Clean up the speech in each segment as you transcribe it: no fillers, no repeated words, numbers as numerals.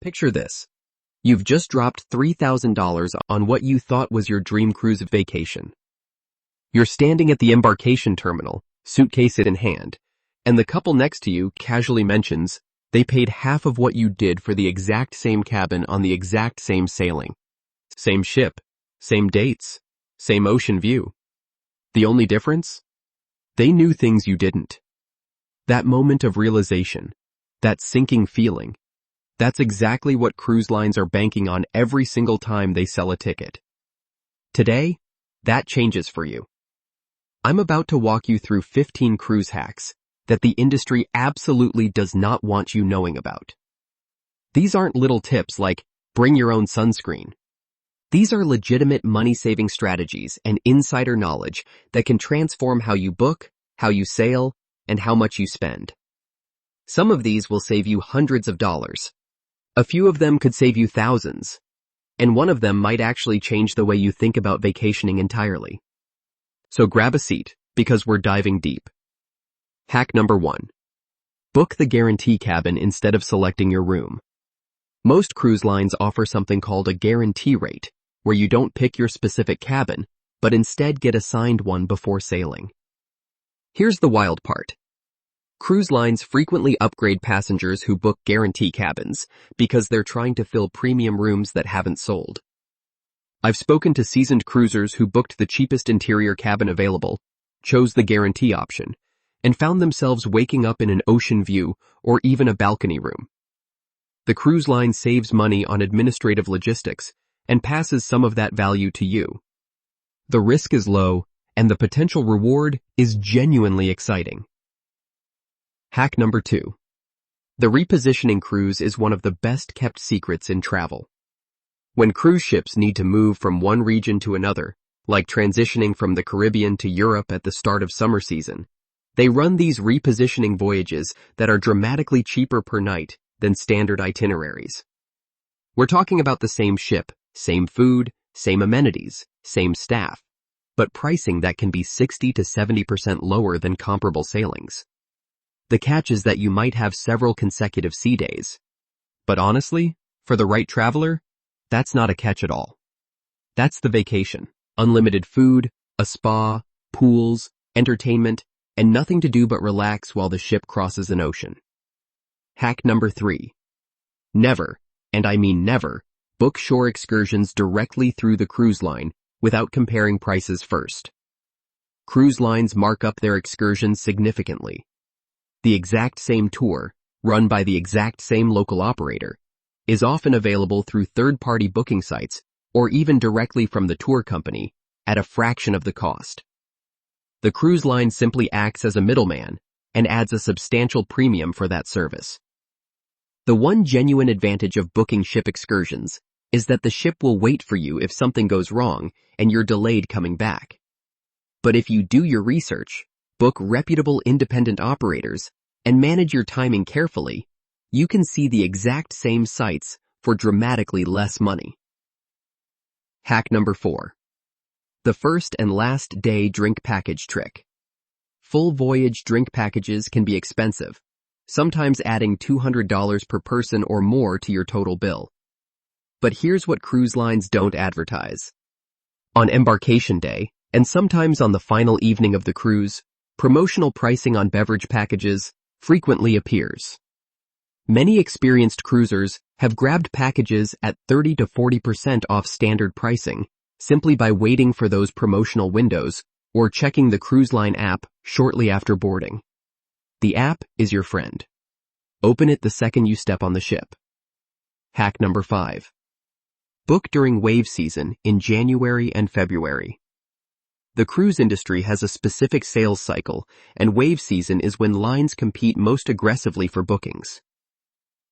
Picture this. You've just dropped $3,000 on what you thought was your dream cruise vacation. You're standing at the embarkation terminal, suitcase in hand, and the couple next to you casually mentions they paid half of what you did for the exact same cabin on the exact same sailing. Same ship, same dates, same ocean view. The only difference? They knew things you didn't. That moment of realization, that sinking feeling, that's exactly what cruise lines are banking on every single time they sell a ticket. Today, that changes for you. I'm about to walk you through 15 cruise hacks that the industry absolutely does not want you knowing about. These aren't little tips like bring your own sunscreen. These are legitimate money-saving strategies and insider knowledge that can transform how you book, how you sail, and how much you spend. Some of these will save you hundreds of dollars. A few of them could save you thousands. And one of them might actually change the way you think about vacationing entirely. So grab a seat, because we're diving deep. Hack number 1. Book the guarantee cabin instead of selecting your room. Most cruise lines offer something called a guarantee rate, where you don't pick your specific cabin, but instead get assigned one before sailing. Here's the wild part. Cruise lines frequently upgrade passengers who book guarantee cabins because they're trying to fill premium rooms that haven't sold. I've spoken to seasoned cruisers who booked the cheapest interior cabin available, chose the guarantee option, and found themselves waking up in an ocean view or even a balcony room. The cruise line saves money on administrative logistics and passes some of that value to you. The risk is low, and the potential reward is genuinely exciting. Hack number 2. The repositioning cruise is one of the best-kept secrets in travel. When cruise ships need to move from one region to another, like transitioning from the Caribbean to Europe at the start of summer season, they run these repositioning voyages that are dramatically cheaper per night than standard itineraries. We're talking about the same ship, same food, same amenities, same staff, but pricing that can be 60 to 70% lower than comparable sailings. The catch is that you might have several consecutive sea days. But honestly, for the right traveler, that's not a catch at all. That's the vacation. Unlimited food, a spa, pools, entertainment, and nothing to do but relax while the ship crosses an ocean. Hack number 3. Never, and I mean never, book shore excursions directly through the cruise line without comparing prices first. Cruise lines mark up their excursions significantly. The exact same tour, run by the exact same local operator, is often available through third-party booking sites or even directly from the tour company at a fraction of the cost. The cruise line simply acts as a middleman and adds a substantial premium for that service. The one genuine advantage of booking ship excursions is that the ship will wait for you if something goes wrong and you're delayed coming back. But if you do your research, book reputable independent operators, and manage your timing carefully, you can see the exact same sites for dramatically less money. Hack number 4. The first and last day drink package trick. Full voyage drink packages can be expensive, sometimes adding $200 per person or more to your total bill. But here's what cruise lines don't advertise. On embarkation day, and sometimes on the final evening of the cruise, promotional pricing on beverage packages frequently appears. Many experienced cruisers have grabbed packages at 30 to 40% off standard pricing simply by waiting for those promotional windows or checking the cruise line app shortly after boarding. The app is your friend. Open it the second you step on the ship. Hack number 5. Book during wave season in January and February. The cruise industry has a specific sales cycle, and wave season is when lines compete most aggressively for bookings.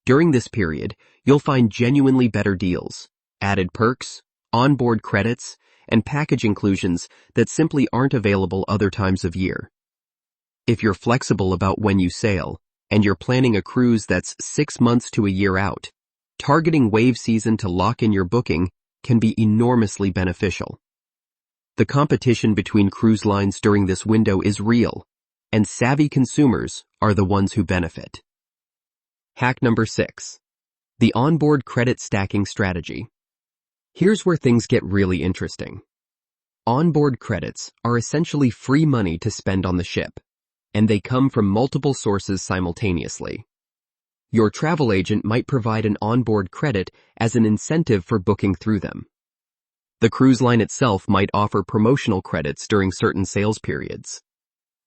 During this period, you'll find genuinely better deals, added perks, onboard credits, and package inclusions that simply aren't available other times of year. If you're flexible about when you sail, and you're planning a cruise that's 6 months to a year out, targeting wave season to lock in your booking can be enormously beneficial. The competition between cruise lines during this window is real, and savvy consumers are the ones who benefit. Hack number 6. The onboard credit stacking strategy. Here's where things get really interesting. Onboard credits are essentially free money to spend on the ship, and they come from multiple sources simultaneously. Your travel agent might provide an onboard credit as an incentive for booking through them. The cruise line itself might offer promotional credits during certain sales periods.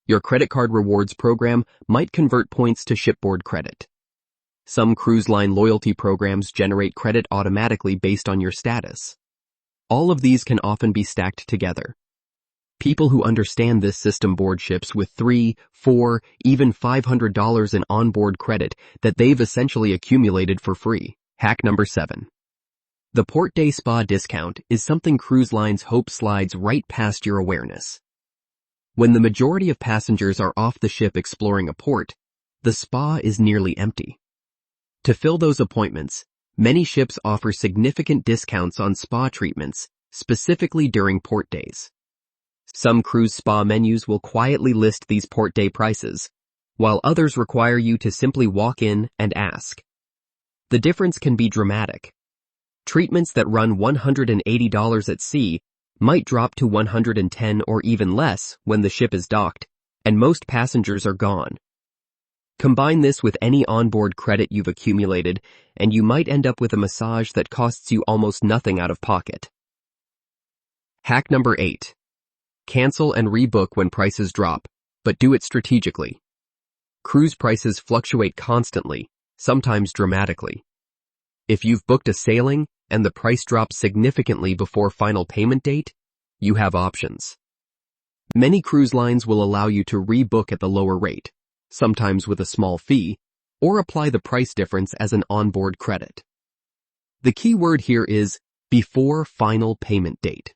Your credit card rewards program might convert points to shipboard credit. Some cruise line loyalty programs generate credit automatically based on your status. All of these can often be stacked together. People who understand this system board ships with $3, $4, even $500 in onboard credit that they've essentially accumulated for free. Hack number 7. The Port Day Spa discount is something cruise lines hope slides right past your awareness. When the majority of passengers are off the ship exploring a port, the spa is nearly empty. To fill those appointments, many ships offer significant discounts on spa treatments, specifically during port days. Some cruise spa menus will quietly list these port day prices, while others require you to simply walk in and ask. The difference can be dramatic. Treatments that run $180 at sea might drop to $110 or even less when the ship is docked, and most passengers are gone. Combine this with any onboard credit you've accumulated, and you might end up with a massage that costs you almost nothing out of pocket. Hack number 8. Cancel and rebook when prices drop, but do it strategically. Cruise prices fluctuate constantly, sometimes dramatically. If you've booked a sailing and the price drops significantly before final payment date, you have options. Many cruise lines will allow you to rebook at the lower rate, sometimes with a small fee, or apply the price difference as an onboard credit. The key word here is before final payment date.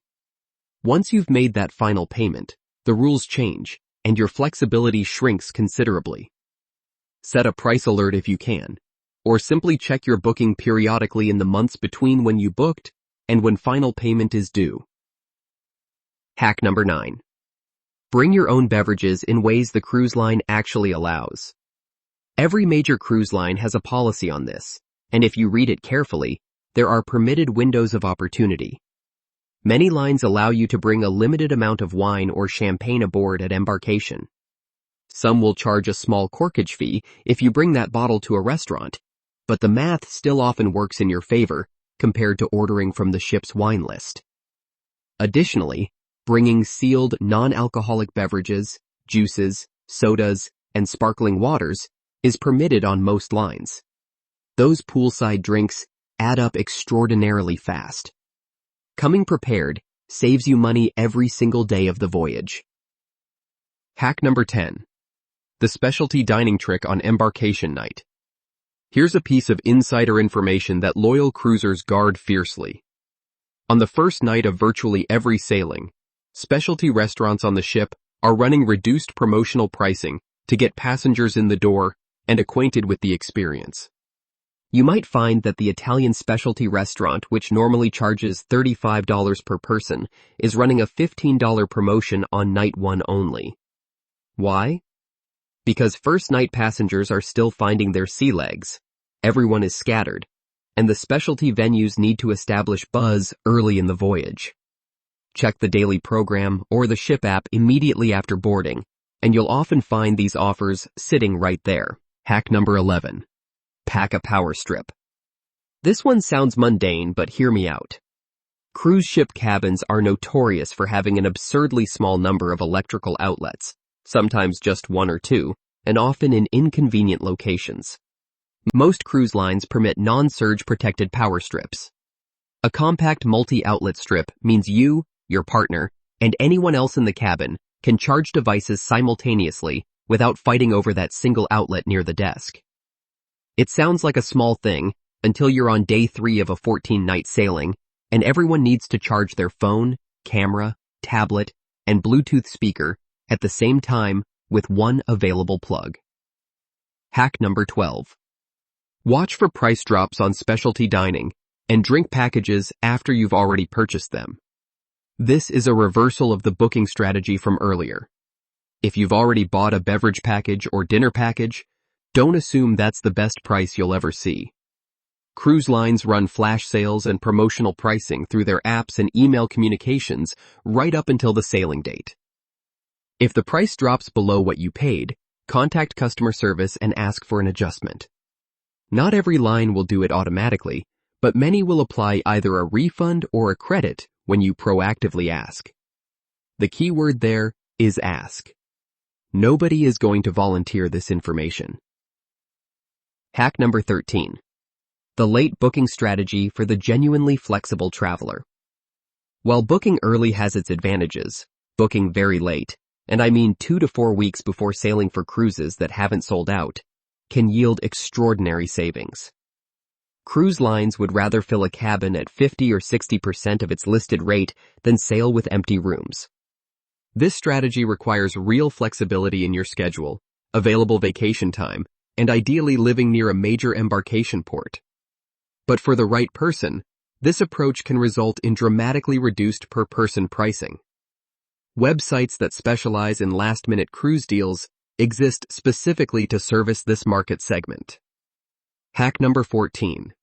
Once you've made that final payment, the rules change, and your flexibility shrinks considerably. Set a price alert if you can, or simply check your booking periodically in the months between when you booked and when final payment is due. Hack number 9. Bring your own beverages in ways the cruise line actually allows. Every major cruise line has a policy on this, and if you read it carefully, there are permitted windows of opportunity. Many lines allow you to bring a limited amount of wine or champagne aboard at embarkation. Some will charge a small corkage fee if you bring that bottle to a restaurant, but the math still often works in your favor compared to ordering from the ship's wine list. Additionally, bringing sealed non-alcoholic beverages, juices, sodas, and sparkling waters is permitted on most lines. Those poolside drinks add up extraordinarily fast. Coming prepared saves you money every single day of the voyage. Hack number 10. The specialty dining trick on embarkation night. Here's a piece of insider information that loyal cruisers guard fiercely. On the first night of virtually every sailing, specialty restaurants on the ship are running reduced promotional pricing to get passengers in the door and acquainted with the experience. You might find that the Italian specialty restaurant, which normally charges $35 per person, is running a $15 promotion on night 1 only. Why? Because first night passengers are still finding their sea legs, everyone is scattered, and the specialty venues need to establish buzz early in the voyage. Check the daily program or the ship app immediately after boarding, and you'll often find these offers sitting right there. Hack number 11. Pack a power strip. This one sounds mundane, but hear me out. Cruise ship cabins are notorious for having an absurdly small number of electrical outlets, sometimes just 1 or 2, and often in inconvenient locations. Most cruise lines permit non-surge protected power strips. A compact multi-outlet strip means you, your partner, and anyone else in the cabin can charge devices simultaneously without fighting over that single outlet near the desk. It sounds like a small thing until you're on day 3 of a 14-night sailing and everyone needs to charge their phone, camera, tablet, and Bluetooth speaker at the same time with one available plug. Hack number 12. Watch for price drops on specialty dining and drink packages after you've already purchased them. This is a reversal of the booking strategy from earlier. If you've already bought a beverage package or dinner package, don't assume that's the best price you'll ever see. Cruise lines run flash sales and promotional pricing through their apps and email communications right up until the sailing date. If the price drops below what you paid, contact customer service and ask for an adjustment. Not every line will do it automatically, but many will apply either a refund or a credit when you proactively ask. The key word there is ask. Nobody is going to volunteer this information. Hack number 13. The late booking strategy for the genuinely flexible traveler. While booking early has its advantages, booking very late, and I mean 2 to 4 weeks before sailing for cruises that haven't sold out, can yield extraordinary savings. Cruise lines would rather fill a cabin at 50 or 60% of its listed rate than sail with empty rooms. This strategy requires real flexibility in your schedule, available vacation time, and ideally living near a major embarkation port. But for the right person, this approach can result in dramatically reduced per-person pricing. Websites that specialize in last-minute cruise deals exist specifically to service this market segment. Hack number 14.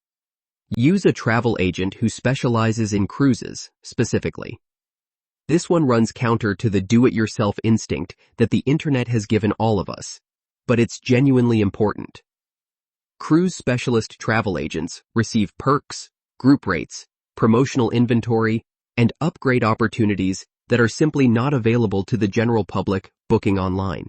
Use a travel agent who specializes in cruises, specifically. This one runs counter to the do-it-yourself instinct that the internet has given all of us, but it's genuinely important. Cruise specialist travel agents receive perks, group rates, promotional inventory, and upgrade opportunities that are simply not available to the general public booking online.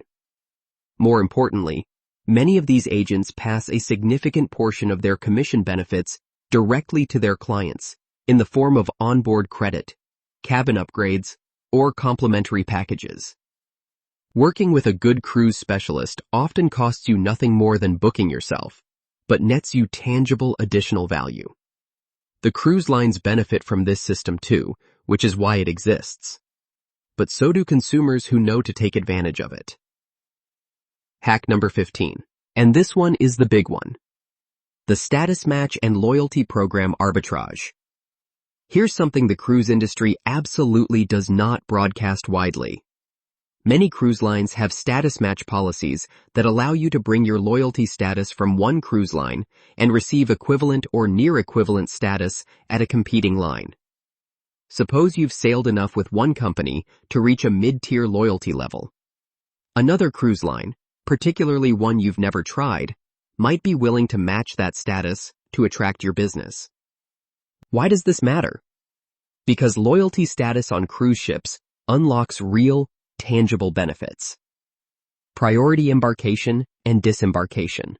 More importantly, many of these agents pass a significant portion of their commission benefits directly to their clients in the form of onboard credit, cabin upgrades, or complimentary packages. Working with a good cruise specialist often costs you nothing more than booking yourself, but nets you tangible additional value. The cruise lines benefit from this system too, which is why it exists. But so do consumers who know to take advantage of it. Hack number 15. And this one is the big one. The status match and loyalty program arbitrage. Here's something the cruise industry absolutely does not broadcast widely. Many cruise lines have status match policies that allow you to bring your loyalty status from one cruise line and receive equivalent or near equivalent status at a competing line. Suppose you've sailed enough with one company to reach a mid-tier loyalty level. Another cruise line, particularly one you've never tried, might be willing to match that status to attract your business. Why does this matter? Because loyalty status on cruise ships unlocks real, tangible benefits. Priority embarkation and disembarkation.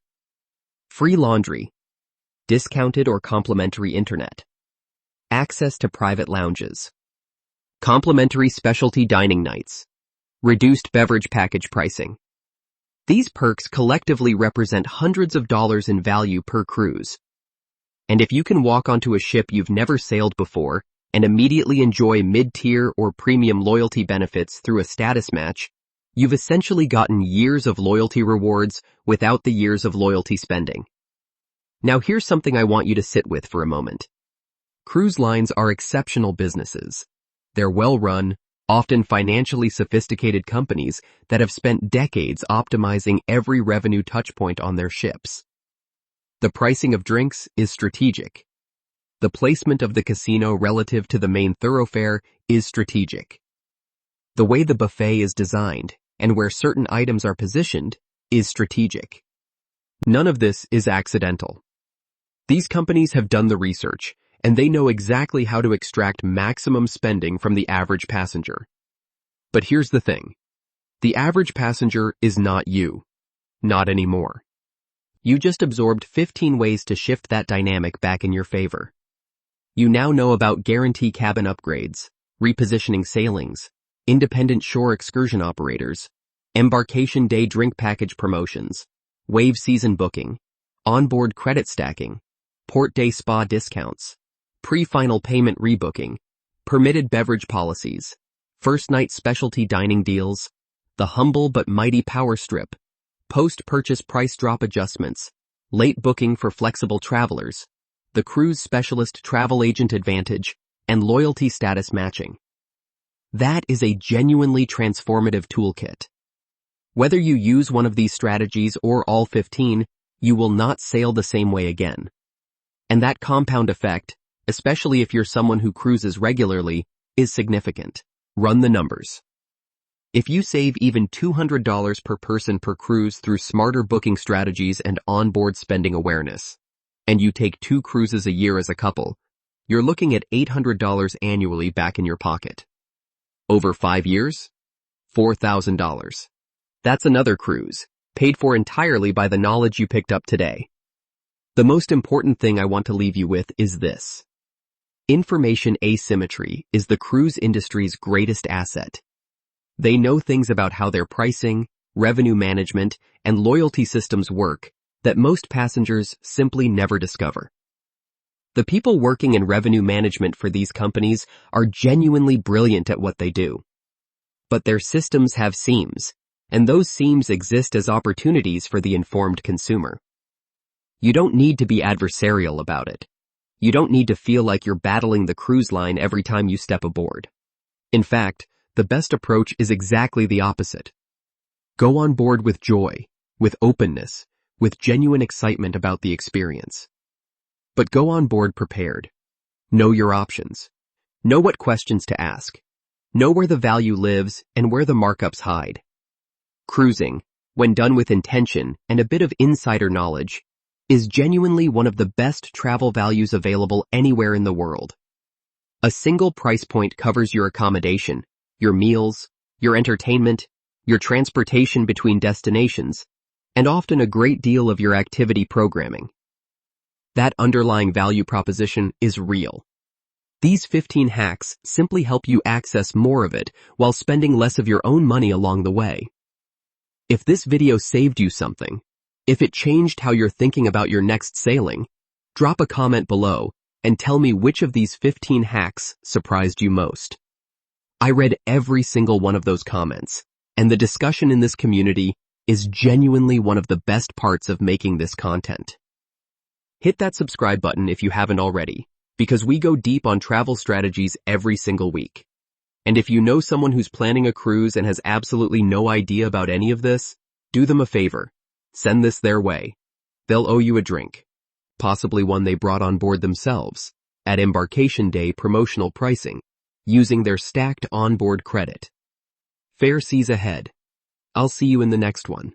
Free laundry. Discounted or complimentary internet. Access to private lounges. Complimentary specialty dining nights. Reduced beverage package pricing. These perks collectively represent hundreds of dollars in value per cruise. And if you can walk onto a ship you've never sailed before and immediately enjoy mid-tier or premium loyalty benefits through a status match, you've essentially gotten years of loyalty rewards without the years of loyalty spending. Now here's something I want you to sit with for a moment. Cruise lines are exceptional businesses. They're well-run, often financially sophisticated companies that have spent decades optimizing every revenue touchpoint on their ships. The pricing of drinks is strategic. The placement of the casino relative to the main thoroughfare is strategic. The way the buffet is designed and where certain items are positioned is strategic. None of this is accidental. These companies have done the research, and they know exactly how to extract maximum spending from the average passenger. But here's the thing. The average passenger is not you. Not anymore. You just absorbed 15 ways to shift that dynamic back in your favor. You now know about guarantee cabin upgrades, repositioning sailings, independent shore excursion operators, embarkation day drink package promotions, wave season booking, onboard credit stacking, port day spa discounts, pre-final payment rebooking, permitted beverage policies, first night specialty dining deals, the humble but mighty power strip, post-purchase price drop adjustments, late booking for flexible travelers, the cruise specialist travel agent advantage, and loyalty status matching. That is a genuinely transformative toolkit. Whether you use one of these strategies or all 15, you will not sail the same way again. And that compound effect, especially if you're someone who cruises regularly, is significant. Run the numbers. If you save even $200 per person per cruise through smarter booking strategies and onboard spending awareness, and you take 2 cruises a year as a couple, you're looking at $800 annually back in your pocket. Over 5 years? $4,000. That's another cruise, paid for entirely by the knowledge you picked up today. The most important thing I want to leave you with is this. Information asymmetry is the cruise industry's greatest asset. They know things about how their pricing, revenue management, and loyalty systems work that most passengers simply never discover. The people working in revenue management for these companies are genuinely brilliant at what they do. But their systems have seams, and those seams exist as opportunities for the informed consumer. You don't need to be adversarial about it. You don't need to feel like you're battling the cruise line every time you step aboard. In fact, the best approach is exactly the opposite. Go on board with joy, with openness, with genuine excitement about the experience. But go on board prepared. Know your options. Know what questions to ask. Know where the value lives and where the markups hide. Cruising, when done with intention and a bit of insider knowledge, is genuinely one of the best travel values available anywhere in the world. A single price point covers your accommodation, your meals, your entertainment, your transportation between destinations, and often a great deal of your activity programming. That underlying value proposition is real. These 15 hacks simply help you access more of it while spending less of your own money along the way. If this video saved you something, if it changed how you're thinking about your next sailing, drop a comment below and tell me which of these 15 hacks surprised you most. I read every single one of those comments, and the discussion in this community is genuinely one of the best parts of making this content. Hit that subscribe button if you haven't already, because we go deep on travel strategies every single week. And if you know someone who's planning a cruise and has absolutely no idea about any of this, do them a favor. Send this their way. They'll owe you a drink, possibly one they brought on board themselves, at embarkation day promotional pricing, using their stacked onboard credit. Fair seas ahead. I'll see you in the next one.